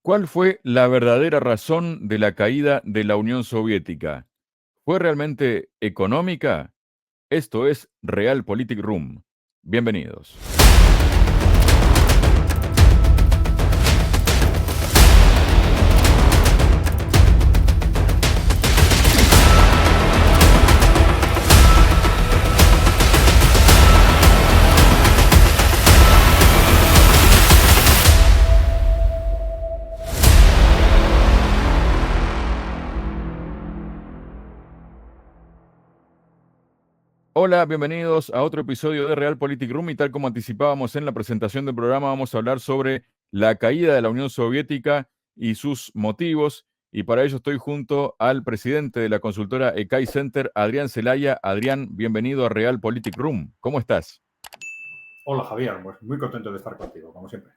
¿Cuál fue la verdadera razón de la caída de la Unión Soviética? ¿Fue realmente económica? Esto es Realpolitik Room. Bienvenidos. Hola, bienvenidos a otro episodio de Realpolitik Room y tal como anticipábamos en la presentación del programa, vamos a hablar sobre la caída de la Unión Soviética y sus motivos. Y para ello estoy junto al presidente de la consultora ECAI Center, Adrián Celaya. Adrián, bienvenido a Realpolitik Room. ¿Cómo estás? Hola Javier, pues muy contento de estar contigo, como siempre.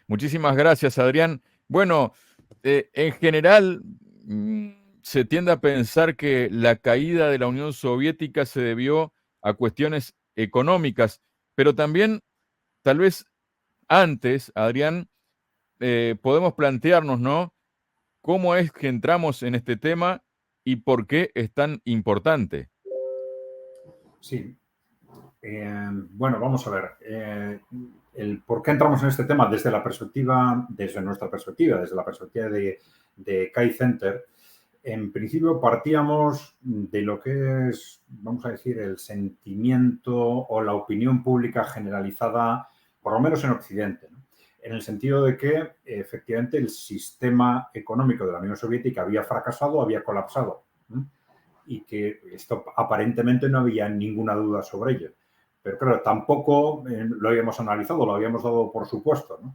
Muchísimas gracias, Adrián. Bueno, en general se tiende a pensar que la caída de la Unión Soviética se debió a cuestiones económicas, pero también, tal vez antes, Adrián, podemos plantearnos, ¿no? ¿Cómo es que entramos en este tema y por qué es tan importante? Sí, bueno, vamos a ver. El por qué entramos en este tema desde nuestra perspectiva, desde la perspectiva de Kai Center. En principio partíamos de lo que es, vamos a decir, el sentimiento o la opinión pública generalizada, por lo menos en Occidente, ¿no? En el sentido de que efectivamente el sistema económico de la Unión Soviética había fracasado, había colapsado, ¿no? Y que esto aparentemente no había ninguna duda sobre ello. Pero claro, tampoco lo habíamos analizado, lo habíamos dado por supuesto, ¿no?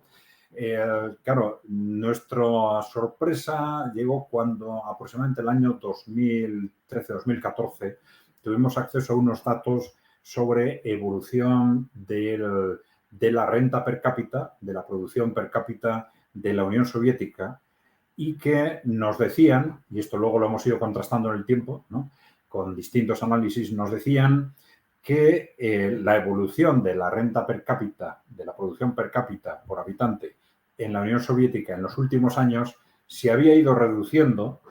Claro, nuestra sorpresa llegó cuando aproximadamente el año 2013-2014 tuvimos acceso a unos datos sobre evolución de la renta per cápita, de la producción per cápita de la Unión Soviética, y que nos decían, y esto luego lo hemos ido contrastando en el tiempo, ¿no? Con distintos análisis, nos decían que la evolución de la renta per cápita, de la producción per cápita por habitante en la Unión Soviética en los últimos años se había ido reduciendo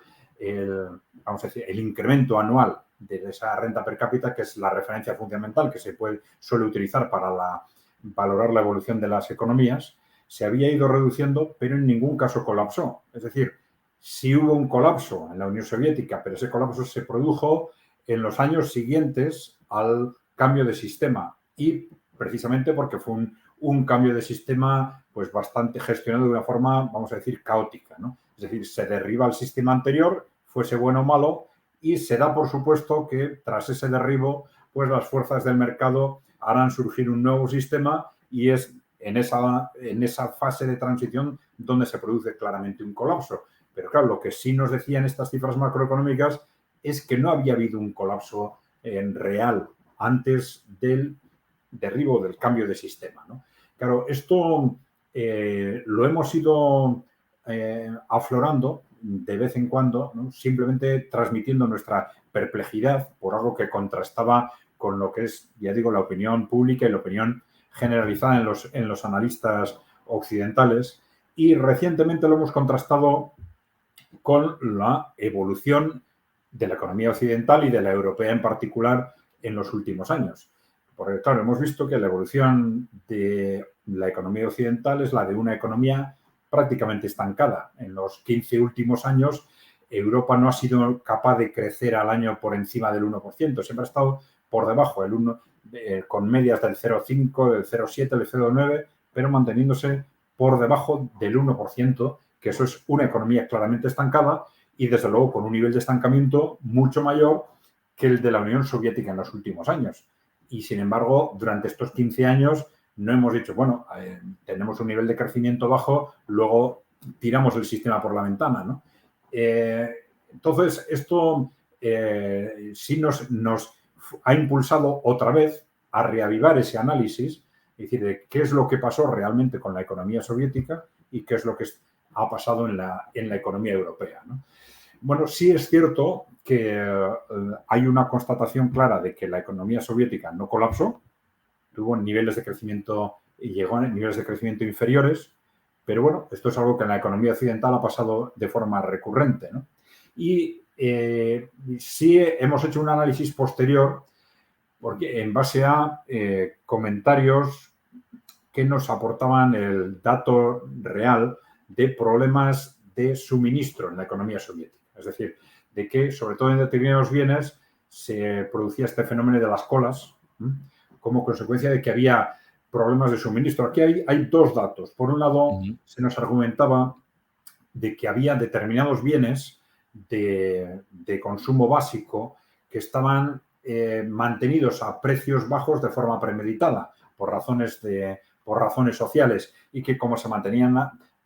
vamos a decir, el incremento anual de esa renta per cápita, que es la referencia fundamental que suele utilizar para valorar la evolución de las economías, se había ido reduciendo, pero en ningún caso colapsó. Es decir, sí hubo un colapso en la Unión Soviética, pero ese colapso se produjo en los años siguientes al cambio de sistema y precisamente porque fue un cambio de sistema pues bastante gestionado de una forma, vamos a decir, caótica, ¿no? Es decir, se derriba el sistema anterior, fuese bueno o malo, y se da por supuesto que tras ese derribo, pues las fuerzas del mercado harán surgir un nuevo sistema y es en esa fase de transición donde se produce claramente un colapso. Pero claro, lo que sí nos decían estas cifras macroeconómicas es que no había habido un colapso real antes del derribo, del cambio de sistema, ¿no? Claro, esto lo hemos ido aflorando de vez en cuando, ¿no? Simplemente transmitiendo nuestra perplejidad por algo que contrastaba con lo que es, ya digo, la opinión pública y la opinión generalizada en los analistas occidentales, y recientemente lo hemos contrastado con la evolución de la economía occidental y de la europea en particular en los últimos años. Porque, claro, hemos visto que la evolución de la economía occidental es la de una economía prácticamente estancada. En los 15 últimos años, Europa no ha sido capaz de crecer al año por encima del 1%, siempre ha estado por debajo, con medias del 0,5, del 0,7, del 0,9, pero manteniéndose por debajo del 1%, que eso es una economía claramente estancada y desde luego con un nivel de estancamiento mucho mayor que el de la Unión Soviética en los últimos años. Y sin embargo, durante estos 15 años no hemos dicho, bueno, tenemos un nivel de crecimiento bajo, luego tiramos el sistema por la ventana, ¿no? Entonces, esto sí nos ha impulsado otra vez a reavivar ese análisis, es decir, de qué es lo que pasó realmente con la economía soviética y qué es lo que ha pasado en la economía europea, ¿no? Bueno, sí es cierto que hay una constatación clara de que la economía soviética no colapsó, tuvo niveles de crecimiento y llegó a niveles de crecimiento inferiores, Pero bueno, esto es algo que en la economía occidental ha pasado de forma recurrente, ¿no? Y sí hemos hecho un análisis posterior porque en base a comentarios que nos aportaban el dato real de problemas de suministro en la economía soviética. Es decir, de que sobre todo en determinados bienes se producía este fenómeno de las colas, como consecuencia de que había problemas de suministro. Aquí hay dos datos. Por un lado, se nos argumentaba de que había determinados bienes de consumo básico que estaban mantenidos a precios bajos de forma premeditada por razones sociales y que como se mantenían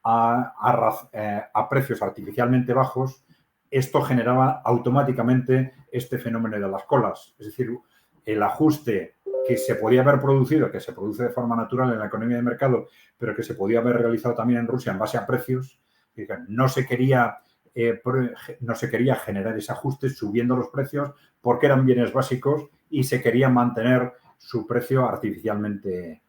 a precios artificialmente bajos, esto generaba automáticamente este fenómeno de las colas. Es decir, el ajuste que se podía haber producido, que se produce de forma natural en la economía de mercado, pero que se podía haber realizado también en Rusia en base a precios, no se quería generar ese ajuste subiendo los precios porque eran bienes básicos y se quería mantener su precio artificialmente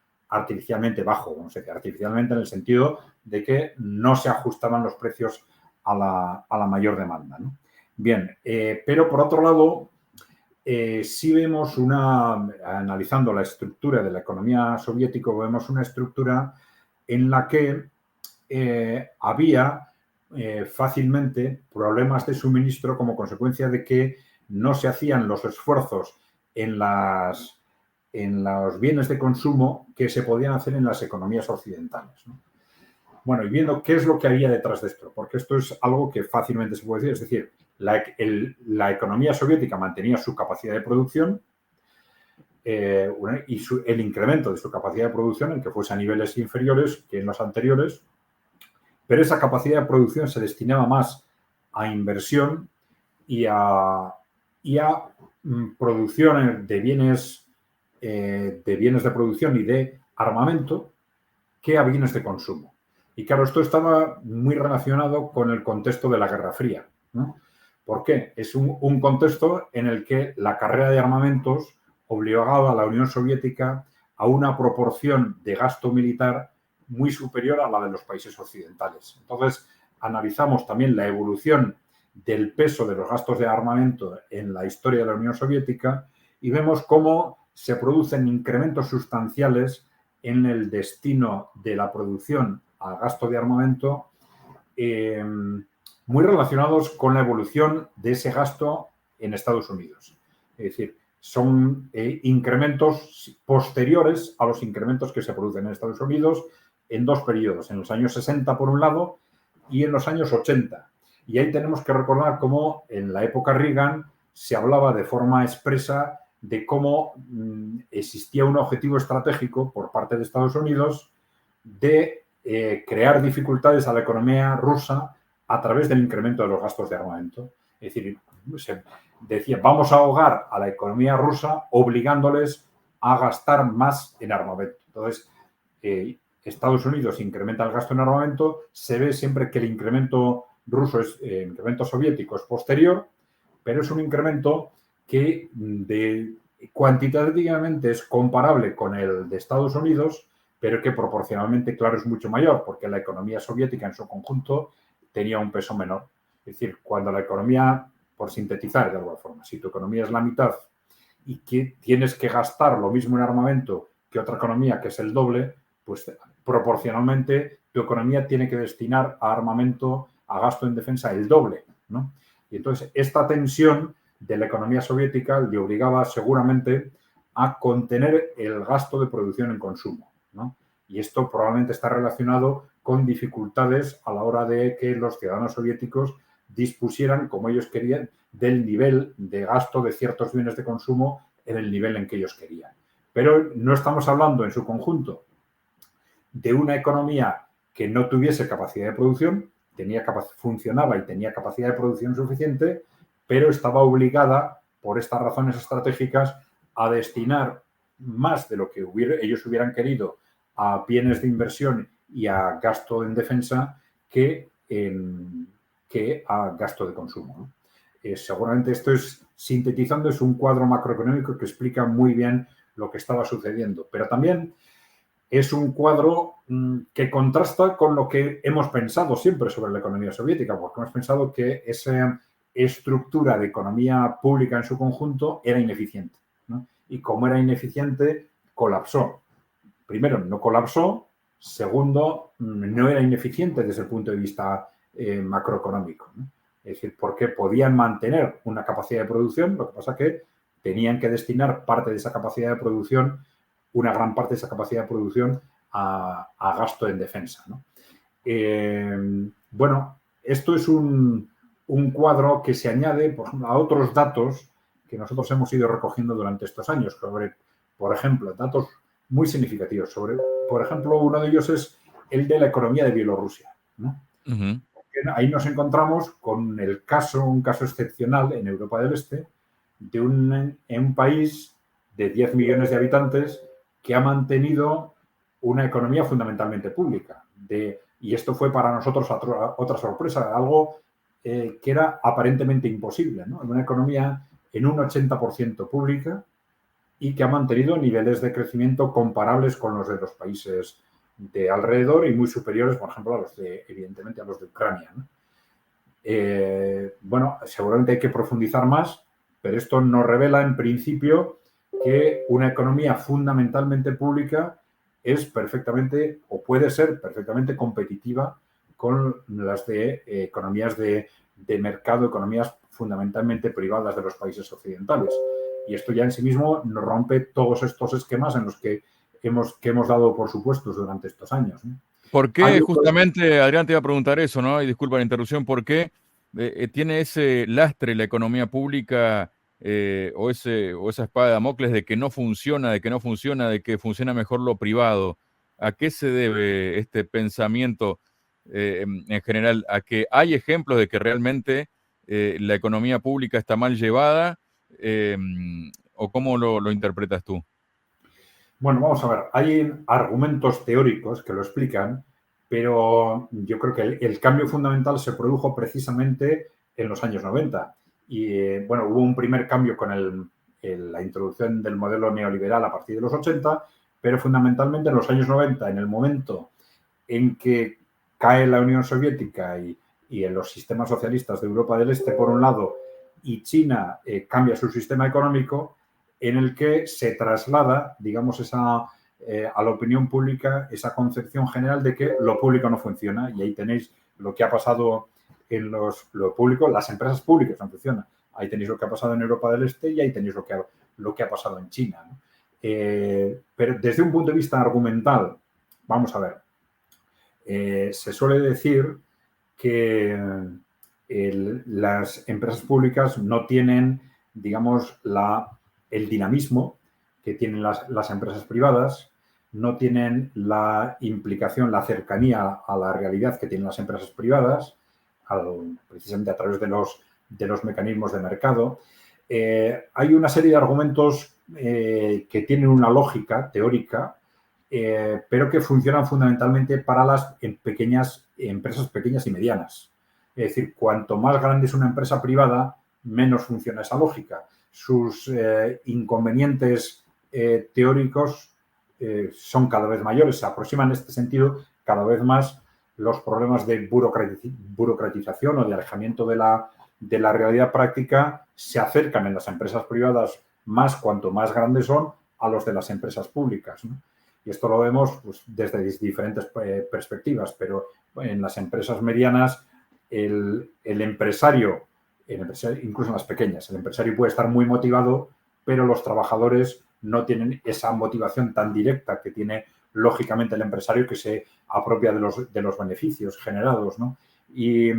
bajo, vamos a decir, artificialmente en el sentido de que no se ajustaban los precios a la mayor demanda, ¿no? Bien, pero por otro lado, sí vemos analizando la estructura de la economía soviética, vemos una estructura en la que había fácilmente problemas de suministro como consecuencia de que no se hacían los esfuerzos en los bienes de consumo que se podían hacer en las economías occidentales, ¿no? Bueno, y viendo qué es lo que había detrás de esto, porque esto es algo que fácilmente se puede decir, es decir, la economía soviética mantenía su capacidad de producción y el incremento de su capacidad de producción, en que fuese a niveles inferiores que en los anteriores, pero esa capacidad de producción se destinaba más a inversión y a producción de bienes de producción y de armamento que a bienes de consumo. Y claro, esto estaba muy relacionado con el contexto de la Guerra Fría, ¿no? ¿Por qué? Es un contexto en el que la carrera de armamentos obligaba a la Unión Soviética a una proporción de gasto militar muy superior a la de los países occidentales. Entonces, analizamos también la evolución del peso de los gastos de armamento en la historia de la Unión Soviética y vemos cómo se producen incrementos sustanciales en el destino de la producción al gasto de armamento muy relacionados con la evolución de ese gasto en Estados Unidos. Es decir, son incrementos posteriores a los incrementos que se producen en Estados Unidos en dos periodos, en los años 60 por un lado y en los años 80. Y ahí tenemos que recordar cómo en la época Reagan se hablaba de forma expresa de cómo existía un objetivo estratégico por parte de Estados Unidos de crear dificultades a la economía rusa a través del incremento de los gastos de armamento. Es decir, se decía, vamos a ahogar a la economía rusa obligándoles a gastar más en armamento. Entonces, Estados Unidos incrementa el gasto en armamento, se ve siempre que el incremento incremento soviético es posterior, pero es un incremento que cuantitativamente es comparable con el de Estados Unidos, pero que proporcionalmente, claro, es mucho mayor, porque la economía soviética en su conjunto tenía un peso menor. Es decir, cuando la economía, por sintetizar de alguna forma, si tu economía es la mitad y que tienes que gastar lo mismo en armamento que otra economía que es el doble, pues proporcionalmente tu economía tiene que destinar a armamento, a gasto en defensa el doble, ¿no? Y entonces esta tensión de la economía soviética le obligaba seguramente a contener el gasto de producción en consumo, ¿no? Y esto probablemente está relacionado con dificultades a la hora de que los ciudadanos soviéticos dispusieran, como ellos querían, del nivel de gasto de ciertos bienes de consumo en el nivel en que ellos querían. Pero no estamos hablando en su conjunto de una economía que no tuviese capacidad de producción, funcionaba y tenía capacidad de producción suficiente, pero estaba obligada, por estas razones estratégicas, a destinar más de lo que ellos hubieran querido a bienes de inversión y a gasto en defensa que a gasto de consumo, ¿no? Seguramente esto sintetizando, es un cuadro macroeconómico que explica muy bien lo que estaba sucediendo. Pero también es un cuadro que contrasta con lo que hemos pensado siempre sobre la economía soviética, porque hemos pensado que esa estructura de economía pública en su conjunto era ineficiente, ¿no? Y como era ineficiente, colapsó. Primero, no colapsó. Segundo, no era ineficiente desde el punto de vista macroeconómico, ¿no? Es decir, porque podían mantener una capacidad de producción, lo que pasa que tenían que destinar parte de esa capacidad de producción, una gran parte de esa capacidad de producción a gasto en defensa, ¿no? Bueno, esto es un cuadro que se añade, por ejemplo, a otros datos que nosotros hemos ido recogiendo durante estos años sobre, por ejemplo, datos muy significativos. Sobre, por ejemplo, uno de ellos es el de la economía de Bielorrusia, ¿no? Ujú. Ahí nos encontramos con un caso excepcional en Europa del Este de un país de 10 millones de habitantes que ha mantenido una economía fundamentalmente pública. Y esto fue para nosotros otra sorpresa, algo que era aparentemente imposible, ¿no? Una economía en un 80% pública y que ha mantenido niveles de crecimiento comparables con los de los países de alrededor y muy superiores, por ejemplo, evidentemente a los de Ucrania, ¿no? Bueno, seguramente hay que profundizar más, pero esto nos revela en principio que una economía fundamentalmente pública es perfectamente o puede ser perfectamente competitiva con las de economías de mercado, economías fundamentalmente privadas de los países occidentales. Y esto ya en sí mismo nos rompe todos estos esquemas en los que hemos dado por supuestos durante estos años, ¿no? ¿Por Hay qué otros. justamente, Adrián, te iba a preguntar eso, ¿no? Y disculpa la interrupción, ¿por qué tiene ese lastre la economía pública o esa espada de Damocles de que no funciona, de que funciona mejor lo privado? ¿A qué se debe este pensamiento en general? ¿A que hay ejemplos de que realmente la economía pública está mal llevada? Eh, ¿O cómo lo interpretas tú? Bueno, vamos a ver, hay argumentos teóricos que lo explican, pero yo creo que el cambio fundamental se produjo precisamente en los años 90. Y bueno, hubo un primer cambio con la introducción del modelo neoliberal a partir de los 80, pero fundamentalmente en los años 90, en el momento en que cae la Unión Soviética y en los sistemas socialistas de Europa del Este, por un lado, y China cambia su sistema económico, en el que se traslada, digamos, a la opinión pública esa concepción general de que lo público no funciona. Y ahí tenéis lo que ha pasado en lo público, las empresas públicas no funcionan. Ahí tenéis lo que ha pasado en Europa del Este y ahí tenéis lo que ha pasado en China, ¿no? Pero desde un punto de vista argumental, vamos a ver, se suele decir que las empresas públicas no tienen, digamos, el dinamismo que tienen las empresas privadas, no tienen la implicación, la cercanía a la realidad que tienen las empresas privadas, precisamente a través de los mecanismos de mercado. Hay una serie de argumentos que tienen una lógica teórica, pero que funcionan fundamentalmente para las empresas pequeñas y medianas. Es decir, cuanto más grande es una empresa privada, menos funciona esa lógica. Sus inconvenientes teóricos son cada vez mayores, se aproximan en este sentido cada vez más los problemas de burocratización o de alejamiento de la realidad práctica se acercan en las empresas privadas más cuanto más grandes son a los de las empresas públicas, ¿no? Y esto lo vemos pues, desde diferentes perspectivas, pero en las empresas medianas el empresario, incluso en las pequeñas, el empresario puede estar muy motivado, pero los trabajadores no tienen esa motivación tan directa que tiene lógicamente el empresario que se apropia de los beneficios generados, ¿no? Y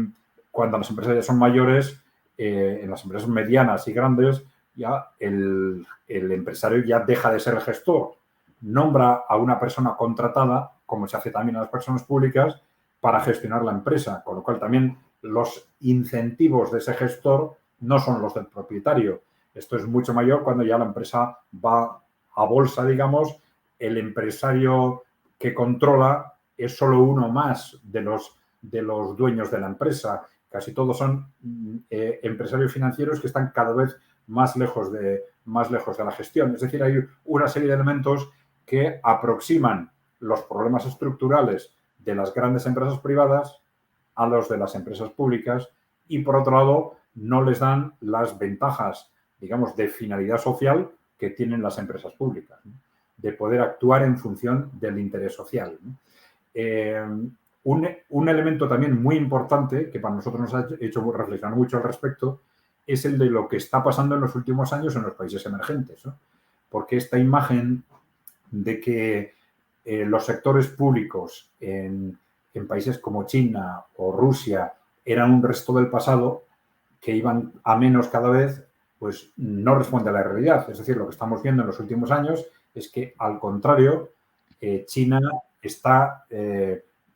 cuando las empresas ya son mayores, en las empresas medianas y grandes, ya el empresario ya deja de ser el gestor, nombra a una persona contratada, como se hace también a las personas públicas, para gestionar la empresa, con lo cual también los incentivos de ese gestor no son los del propietario. Esto es mucho mayor cuando ya la empresa va a bolsa, digamos, el empresario que controla es solo uno más de los dueños de la empresa. Casi todos son empresarios financieros que están cada vez más lejos de la gestión. Es decir, hay una serie de elementos que aproximan los problemas estructurales de las grandes empresas privadas a los de las empresas públicas y, por otro lado, no les dan las ventajas, digamos, de finalidad social que tienen las empresas públicas, ¿no? De poder actuar en función del interés social, ¿no? Un elemento también muy importante que para nosotros nos ha hecho reflexionar mucho al respecto es el de lo que está pasando en los últimos años en los países emergentes, ¿no? Porque esta imagen de que los sectores públicos en países como China o Rusia eran un resto del pasado, que iban a menos cada vez, pues no responde a la realidad. Es decir, lo que estamos viendo en los últimos años es que, al contrario, China está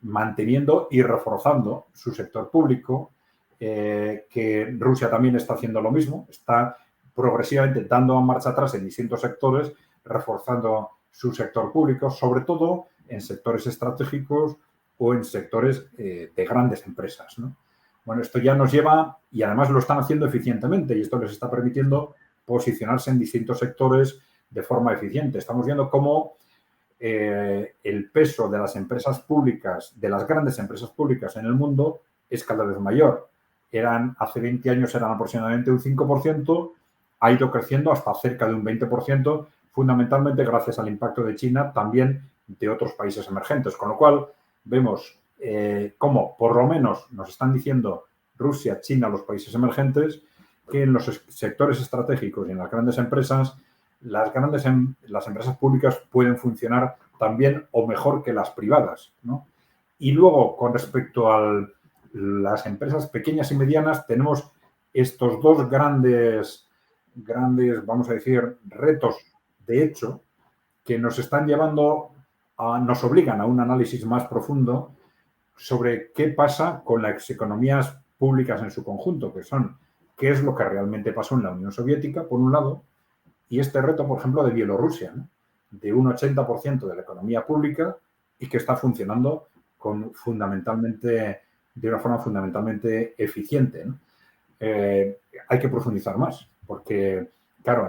manteniendo y reforzando su sector público, que Rusia también está haciendo lo mismo, está progresivamente dando marcha atrás en distintos sectores, reforzando su sector público, sobre todo en sectores estratégicos o en sectores de grandes empresas, ¿no? Bueno, esto ya nos lleva, y además lo están haciendo eficientemente, y esto les está permitiendo posicionarse en distintos sectores de forma eficiente. Estamos viendo cómo el peso de las empresas públicas, de las grandes empresas públicas en el mundo, es cada vez mayor. Hace 20 años eran aproximadamente un 5%, ha ido creciendo hasta cerca de un 20%, fundamentalmente gracias al impacto de China, también de otros países emergentes. Con lo cual, vemos cómo, por lo menos, nos están diciendo Rusia, China, los países emergentes, que en los sectores estratégicos y en las grandes empresas, las empresas públicas pueden funcionar también o mejor que las privadas, ¿no? Y luego, con respecto a las empresas pequeñas y medianas, tenemos estos dos grandes, vamos a decir, retos, de hecho, que nos están llevando nos obligan a un análisis más profundo sobre qué pasa con las economías públicas en su conjunto, que son qué es lo que realmente pasó en la Unión Soviética, por un lado, y este reto, por ejemplo, de Bielorrusia, ¿no? De un 80% de la economía pública y que está funcionando de una forma fundamentalmente eficiente, ¿no? Hay que profundizar más, porque, claro,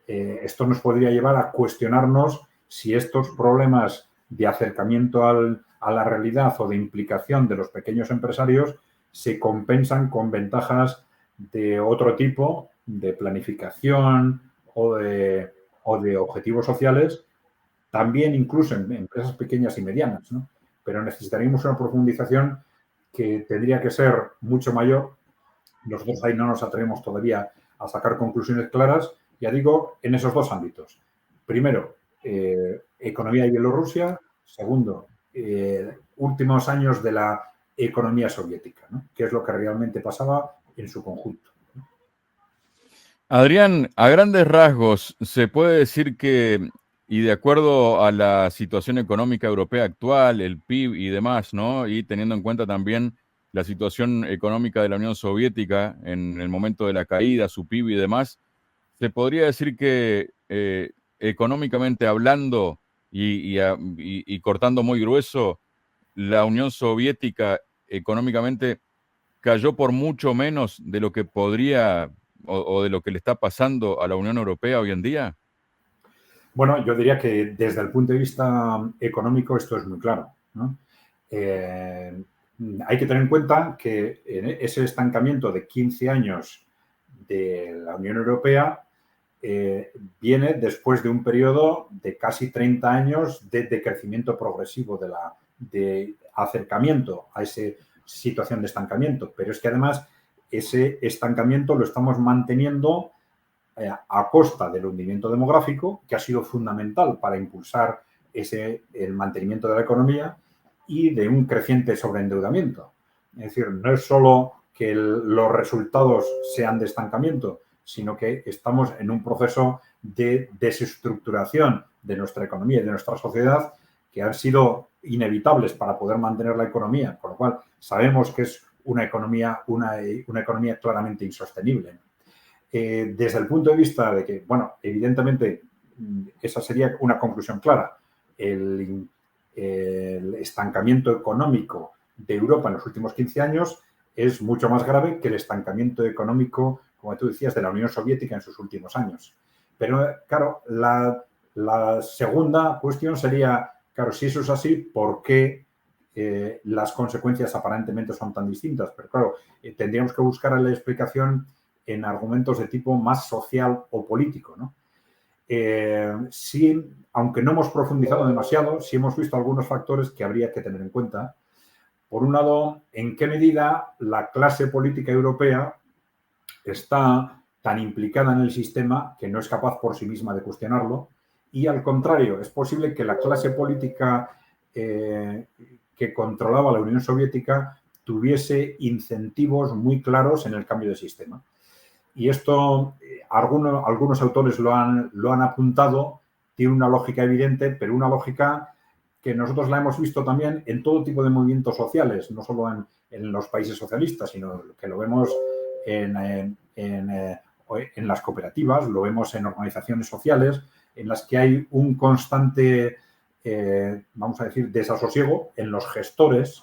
esto nos podría llevar a cuestionarnos si estos problemas de acercamiento a la realidad o de implicación de los pequeños empresarios se compensan con ventajas de otro tipo, de planificación o de objetivos sociales, también incluso en empresas pequeñas y medianas, ¿no? Pero necesitaríamos una profundización que tendría que ser mucho mayor. Nosotros ahí no nos atrevemos todavía a sacar conclusiones claras, ya digo, en esos dos ámbitos. Primero, economía de Bielorrusia. Segundo, últimos años de la economía soviética, ¿no? Que es lo que realmente pasaba en su conjunto. Adrián, a grandes rasgos, se puede decir que, y de acuerdo a la situación económica europea actual, el PIB y demás, ¿no? Y teniendo en cuenta también la situación económica de la Unión Soviética en el momento de la caída, su PIB y demás, se podría decir que económicamente hablando y cortando muy grueso, la Unión Soviética económicamente cayó por mucho menos de lo que podría o de lo que le está pasando a la Unión Europea hoy en día? Bueno, yo diría que desde el punto de vista económico esto es muy claro, ¿no? Hay que tener en cuenta que ese estancamiento de 15 años de la Unión Europea viene después de un periodo de casi 30 años de crecimiento progresivo, de acercamiento a esa situación de estancamiento. Pero es que además ese estancamiento lo estamos manteniendo a costa del hundimiento demográfico, que ha sido fundamental para impulsar el mantenimiento de la economía, y de un creciente sobreendeudamiento. Es decir, no es solo que los resultados sean de estancamiento, sino que estamos en un proceso de desestructuración de nuestra economía y de nuestra sociedad que han sido inevitables para poder mantener la economía, con lo cual sabemos que es una economía claramente insostenible. Desde el punto de vista de que, bueno, evidentemente esa sería una conclusión clara. El estancamiento económico de Europa en los últimos 15 años es mucho más grave que el estancamiento económico, como tú decías, de la Unión Soviética en sus últimos años. Pero, claro, la segunda cuestión sería Claro, si eso es así, ¿por qué las consecuencias aparentemente son tan distintas? Pero claro, tendríamos que buscar la explicación en argumentos de tipo más social o político, ¿no? Sí, aunque no hemos profundizado demasiado, sí hemos visto algunos factores que habría que tener en cuenta. Por un lado, ¿en qué medida la clase política europea está tan implicada en el sistema que no es capaz por sí misma de cuestionarlo? Y al contrario, es posible que la clase política que controlaba la Unión Soviética tuviese incentivos muy claros en el cambio de sistema. Y esto, algunos autores lo han apuntado, tiene una lógica evidente, pero una lógica que nosotros la hemos visto también en todo tipo de movimientos sociales, no solo en los países socialistas, sino que lo vemos en las cooperativas, lo vemos en organizaciones sociales, en las que hay un constante, vamos a decir, desasosiego en los gestores,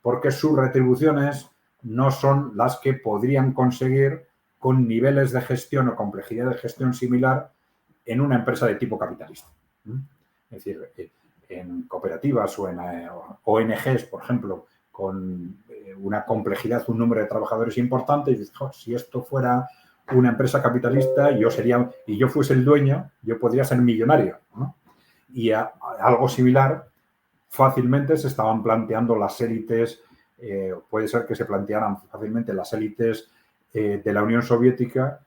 porque sus retribuciones no son las que podrían conseguir con niveles de gestión o complejidad de gestión similar en una empresa de tipo capitalista. Es decir, en cooperativas o en ONGs, por ejemplo, con una complejidad, un número de trabajadores importante, y dices, si esto fuera una empresa capitalista, y yo fuese el dueño, yo podría ser millonario, ¿no? Y algo similar fácilmente se estaban planteando las élites, puede ser que se plantearan fácilmente las élites de la Unión Soviética,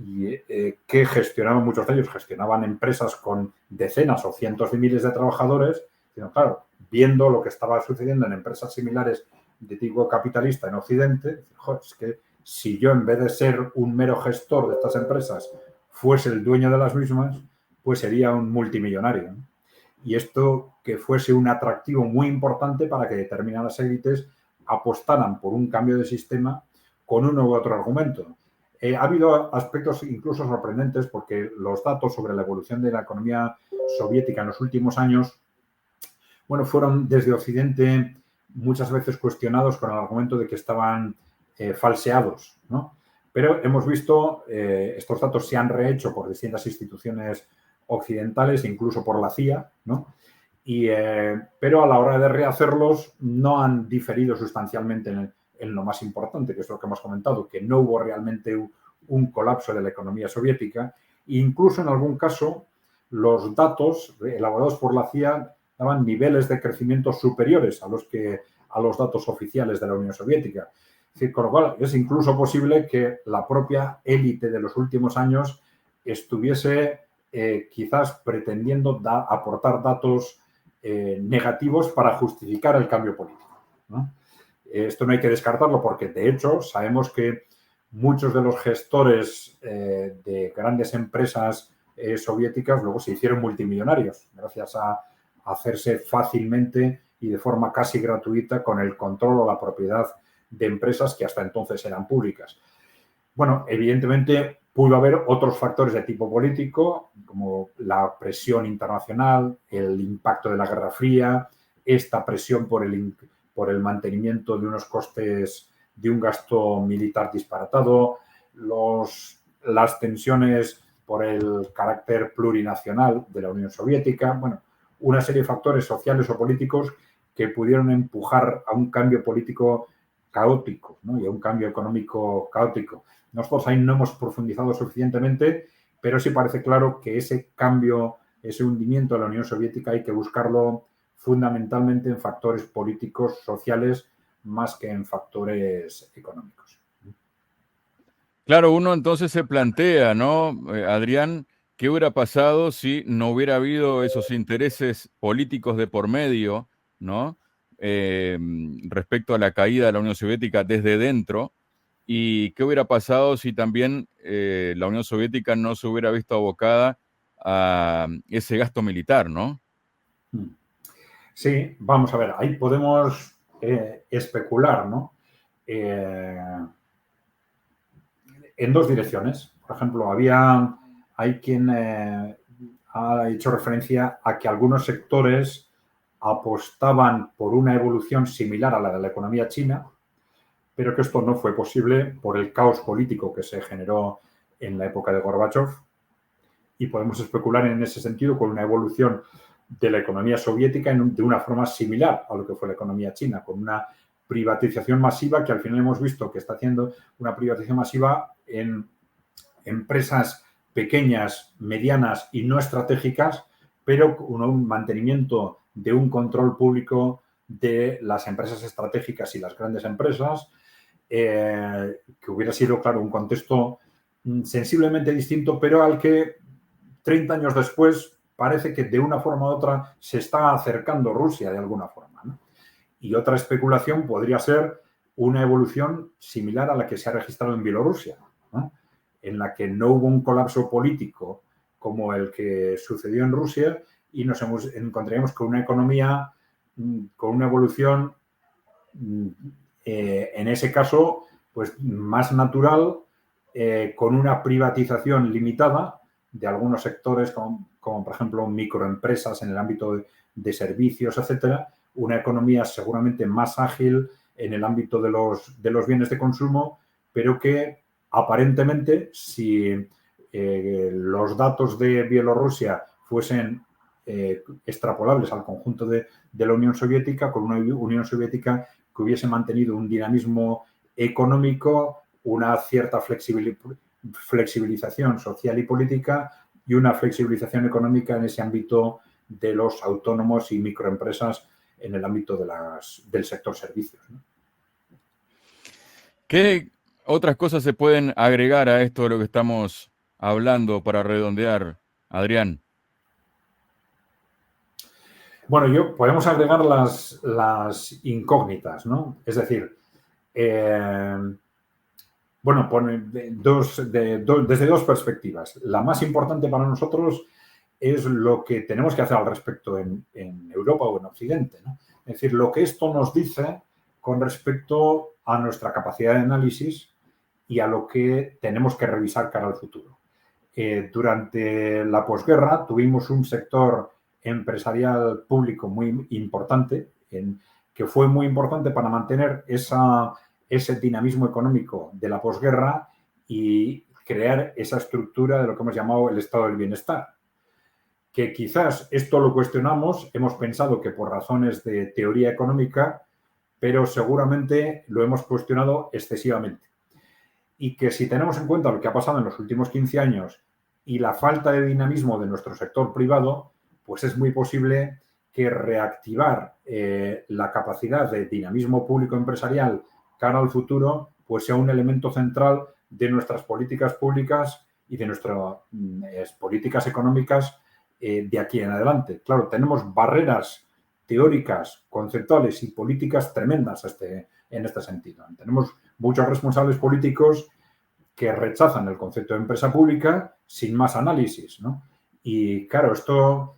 y que gestionaban, muchos de ellos gestionaban empresas con decenas o cientos de miles de trabajadores, sino claro, viendo lo que estaba sucediendo en empresas similares de tipo capitalista en Occidente, es que si yo en vez de ser un mero gestor de estas empresas fuese el dueño de las mismas, pues sería un multimillonario, ¿no? Y esto que fuese un atractivo muy importante para que determinadas élites apostaran por un cambio de sistema con uno u otro argumento. Ha habido aspectos incluso sorprendentes porque los datos sobre la evolución de la economía soviética en los últimos años, bueno, fueron desde Occidente muchas veces cuestionados con el argumento de que estaban falseados, ¿no? Pero hemos visto, estos datos se han rehecho por distintas instituciones occidentales, incluso por la CIA, ¿no? Pero a la hora de rehacerlos no han diferido sustancialmente en lo más importante, que es lo que hemos comentado, que no hubo realmente un colapso de la economía soviética. Incluso en algún caso, los datos elaborados por la CIA daban niveles de crecimiento superiores a los datos oficiales de la Unión Soviética. Es decir, con lo cual es incluso posible que la propia élite de los últimos años estuviese quizás pretendiendo aportar datos negativos para justificar el cambio político, ¿no? Esto no hay que descartarlo porque, de hecho, sabemos que muchos de los gestores de grandes empresas soviéticas luego se hicieron multimillonarios gracias a hacerse fácilmente y de forma casi gratuita con el control o la propiedad de empresas que hasta entonces eran públicas. Bueno, evidentemente pudo haber otros factores de tipo político, como la presión internacional, el impacto de la Guerra Fría, esta presión por el mantenimiento de unos costes de un gasto militar disparatado, las tensiones por el carácter plurinacional de la Unión Soviética, bueno, una serie de factores sociales o políticos que pudieron empujar a un cambio político caótico, ¿no? Y a un cambio económico caótico. Nosotros ahí no hemos profundizado suficientemente, pero sí parece claro que ese cambio, ese hundimiento de la Unión Soviética hay que buscarlo fundamentalmente en factores políticos, sociales, más que en factores económicos. Claro, uno entonces se plantea, ¿no, Adrián, qué hubiera pasado si no hubiera habido esos intereses políticos de por medio, ¿no? Respecto a la caída de la Unión Soviética desde dentro, y qué hubiera pasado si también la Unión Soviética no se hubiera visto abocada a ese gasto militar, ¿no? Sí, vamos a ver, ahí podemos especular, ¿no? En dos direcciones. Por ejemplo, hay quien ha hecho referencia a que algunos sectores apostaban por una evolución similar a la de la economía china, pero que esto no fue posible por el caos político que se generó en la época de Gorbachev. Y podemos especular en ese sentido con una evolución de la economía soviética de una forma similar a lo que fue la economía china, con una privatización masiva que al final hemos visto que está haciendo una privatización masiva en empresas pequeñas, medianas y no estratégicas, pero con un mantenimiento de un control público de las empresas estratégicas y las grandes empresas, que hubiera sido, claro, un contexto sensiblemente distinto, pero al que 30 años después parece que de una forma u otra se está acercando Rusia de alguna forma, ¿no? Y otra especulación podría ser una evolución similar a la que se ha registrado en Bielorrusia, ¿no? En la que no hubo un colapso político como el que sucedió en Rusia y nos encontraríamos con una economía con una evolución, en ese caso, pues más natural, con una privatización limitada de algunos sectores, como por ejemplo microempresas en el ámbito de servicios, etcétera, una economía seguramente más ágil en el ámbito de los bienes de consumo, pero que aparentemente, si los datos de Bielorrusia fuesen extrapolables al conjunto de la Unión Soviética, con una Unión Soviética que hubiese mantenido un dinamismo económico, una cierta flexibilización social y política y una flexibilización económica en ese ámbito de los autónomos y microempresas en el ámbito del sector servicios, ¿no? ¿Qué otras cosas se pueden agregar a esto de lo que estamos hablando para redondear, Adrián? Bueno, podemos agregar las incógnitas, ¿no? Es decir, bueno, desde dos perspectivas. La más importante para nosotros es lo que tenemos que hacer al respecto en Europa o en Occidente, ¿no? Es decir, lo que esto nos dice con respecto a nuestra capacidad de análisis y a lo que tenemos que revisar cara al futuro. Durante la posguerra tuvimos un sector empresarial público muy importante, que fue muy importante para mantener ese dinamismo económico de la posguerra y crear esa estructura de lo que hemos llamado el estado del bienestar. Que quizás esto lo cuestionamos, hemos pensado que por razones de teoría económica, pero seguramente lo hemos cuestionado excesivamente. Y que si tenemos en cuenta lo que ha pasado en los últimos 15 años y la falta de dinamismo de nuestro sector privado, pues es muy posible que reactivar la capacidad de dinamismo público empresarial cara al futuro, pues sea un elemento central de nuestras políticas públicas y de nuestras políticas económicas de aquí en adelante. Claro, tenemos barreras teóricas, conceptuales y políticas tremendas en este sentido. Tenemos muchos responsables políticos que rechazan el concepto de empresa pública sin más análisis, ¿no? Y claro, esto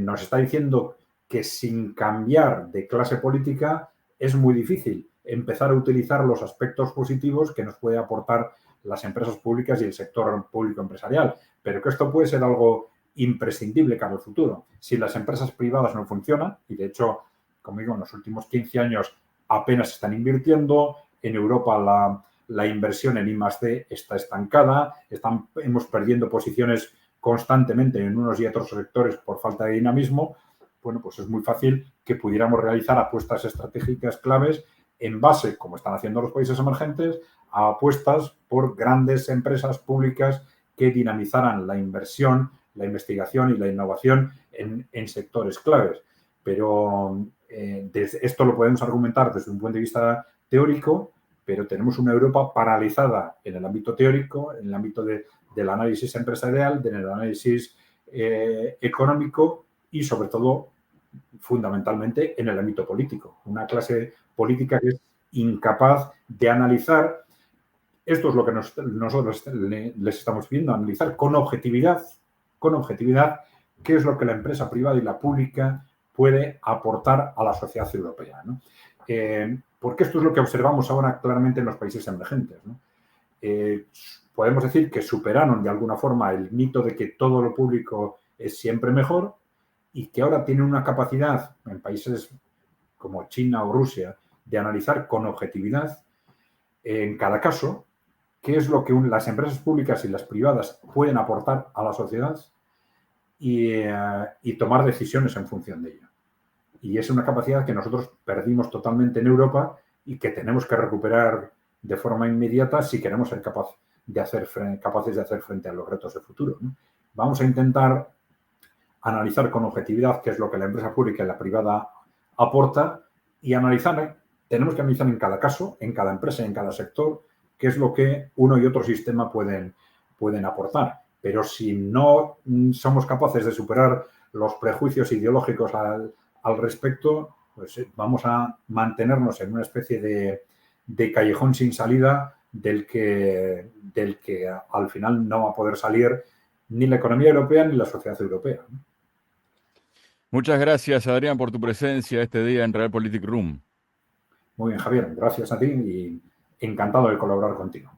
nos está diciendo que sin cambiar de clase política es muy difícil empezar a utilizar los aspectos positivos que nos puede aportar las empresas públicas y el sector público empresarial, pero que esto puede ser algo imprescindible para el futuro. Si las empresas privadas no funcionan, y de hecho, como digo, en los últimos 15 años apenas están invirtiendo, en Europa la inversión en I+D está estancada, hemos perdiendo posiciones constantemente en unos y otros sectores por falta de dinamismo. Bueno, pues es muy fácil que pudiéramos realizar apuestas estratégicas claves en base, como están haciendo los países emergentes, a apuestas por grandes empresas públicas que dinamizaran la inversión, la investigación y la innovación en sectores claves. Pero esto lo podemos argumentar desde un punto de vista teórico, pero tenemos una Europa paralizada en el ámbito teórico, en el ámbito del análisis empresarial, del análisis económico y, sobre todo, fundamentalmente, en el ámbito político. Una clase política que es incapaz de analizar. Esto es lo que nosotros les estamos pidiendo, analizar con objetividad, qué es lo que la empresa privada y la pública puede aportar a la sociedad europea, ¿no? Porque esto es lo que observamos ahora claramente en los países emergentes, ¿no? Podemos decir que superaron de alguna forma el mito de que todo lo público es siempre mejor y que ahora tienen una capacidad en países como China o Rusia de analizar con objetividad en cada caso qué es lo que las empresas públicas y las privadas pueden aportar a la sociedad y tomar decisiones en función de ello. Y es una capacidad que nosotros perdimos totalmente en Europa y que tenemos que recuperar de forma inmediata si queremos ser capaces de hacer frente a los retos de futuro, ¿no? Vamos a intentar analizar con objetividad qué es lo que la empresa pública y la privada aporta y tenemos que analizar en cada caso, en cada empresa, en cada sector, qué es lo que uno y otro sistema pueden aportar. Pero si no somos capaces de superar los prejuicios ideológicos al respecto, pues vamos a mantenernos en una especie de callejón sin salida del que al final no va a poder salir ni la economía europea ni la sociedad europea, ¿no? Muchas gracias, Adrián, por tu presencia este día en Realpolitik Room. Muy bien, Javier, gracias a ti y encantado de colaborar contigo.